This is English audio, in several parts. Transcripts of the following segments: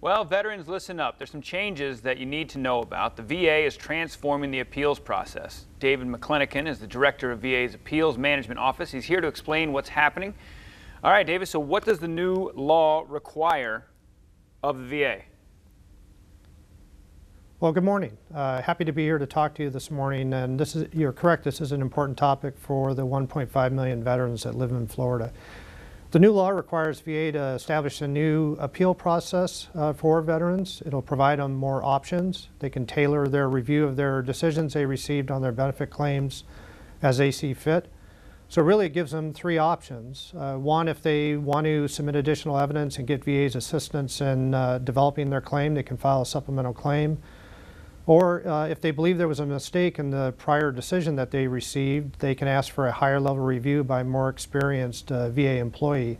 Well, veterans, listen up. There's some changes that you need to know about. The VA is transforming the appeals process. David McClinican is the director of VA's Appeals Management Office. He's here to explain what's happening. All right, David, so what does the new law require of the VA? Well, good morning. Happy to be here to talk to you this morning. And you're correct, this is an important topic for the 1.5 million veterans that live in Florida. The new law requires VA to establish a new appeal process for veterans. It'll provide them more options. They can tailor their review of their decisions they received on their benefit claims as they see fit. So really it gives them three options. One, if they want to submit additional evidence and get VA's assistance in developing their claim, they can file a supplemental claim. Or if they believe there was a mistake in the prior decision that they received, they can ask for a higher level review by a more experienced VA employee.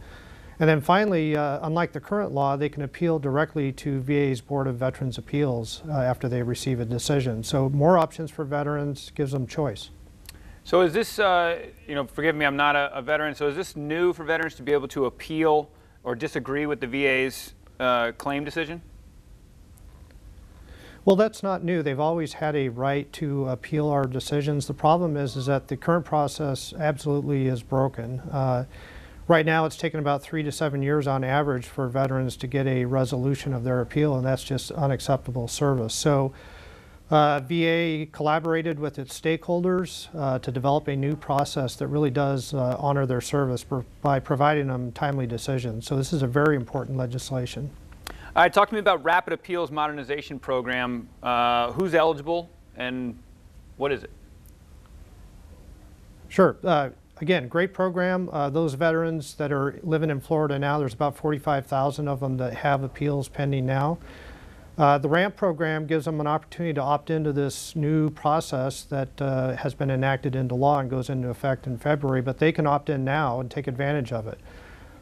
And then finally, unlike the current law, they can appeal directly to VA's Board of Veterans Appeals after they receive a decision. So more options for veterans, gives them choice. So is this, forgive me, I'm not a veteran, so is this new for veterans to be able to appeal or disagree with the VA's claim decision? Well, that's not new. They've always had a right to appeal our decisions. The problem is that the current process absolutely is broken. Right now, it's taken about 3 to 7 years on average for veterans to get a resolution of their appeal, and that's just unacceptable service. So VA collaborated with its stakeholders to develop a new process that really does honor their service by providing them timely decisions. So this is a very important legislation. All right, talk to me about Rapid Appeals Modernization Program. Who's eligible and what is it? Sure. Again, great program. Those veterans that are living in Florida now, there's about 45,000 of them that have appeals pending now. The RAMP program gives them an opportunity to opt into this new process that has been enacted into law and goes into effect in February, but they can opt in now and take advantage of it.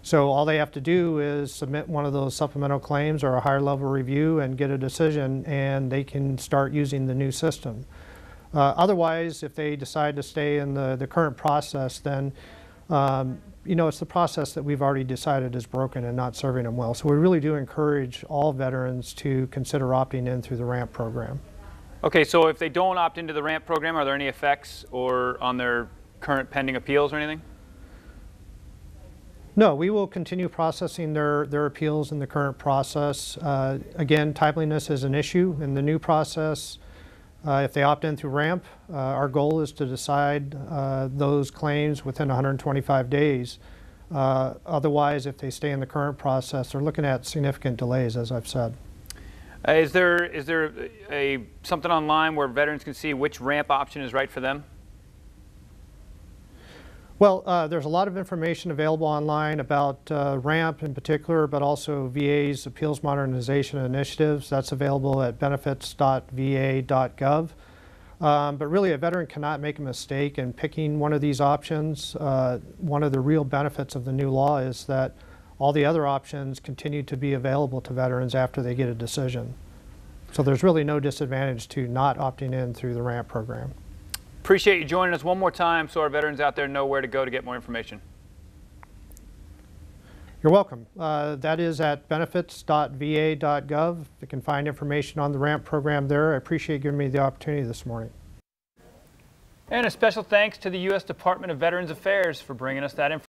So all they have to do is submit one of those supplemental claims or a higher level review and get a decision, and they can start using the new system. Otherwise, if they decide to stay in the current process, then it's the process that we've already decided is broken and not serving them well. So we really do encourage all veterans to consider opting in through the RAMP program. Okay, so if they don't opt into the RAMP program, are there any effects or on their current pending appeals or anything? No, we will continue processing their appeals in the current process. Again, timeliness is an issue in the new process. If they opt in through RAMP, our goal is to decide those claims within 125 days. Otherwise, if they stay in the current process, they're looking at significant delays, as I've said. Is there something online where veterans can see which RAMP option is right for them? Well, there's a lot of information available online about RAMP in particular, but also VA's Appeals Modernization Initiatives. That's available at benefits.va.gov. But really, a veteran cannot make a mistake in picking one of these options. One of the real benefits of the new law is that all the other options continue to be available to veterans after they get a decision. So there's really no disadvantage to not opting in through the RAMP program. Appreciate you joining us one more time so our veterans out there know where to go to get more information. You're welcome. That is at benefits.va.gov. You can find information on the RAMP program there. I appreciate you giving me the opportunity this morning. And a special thanks to the U.S. Department of Veterans Affairs for bringing us that information.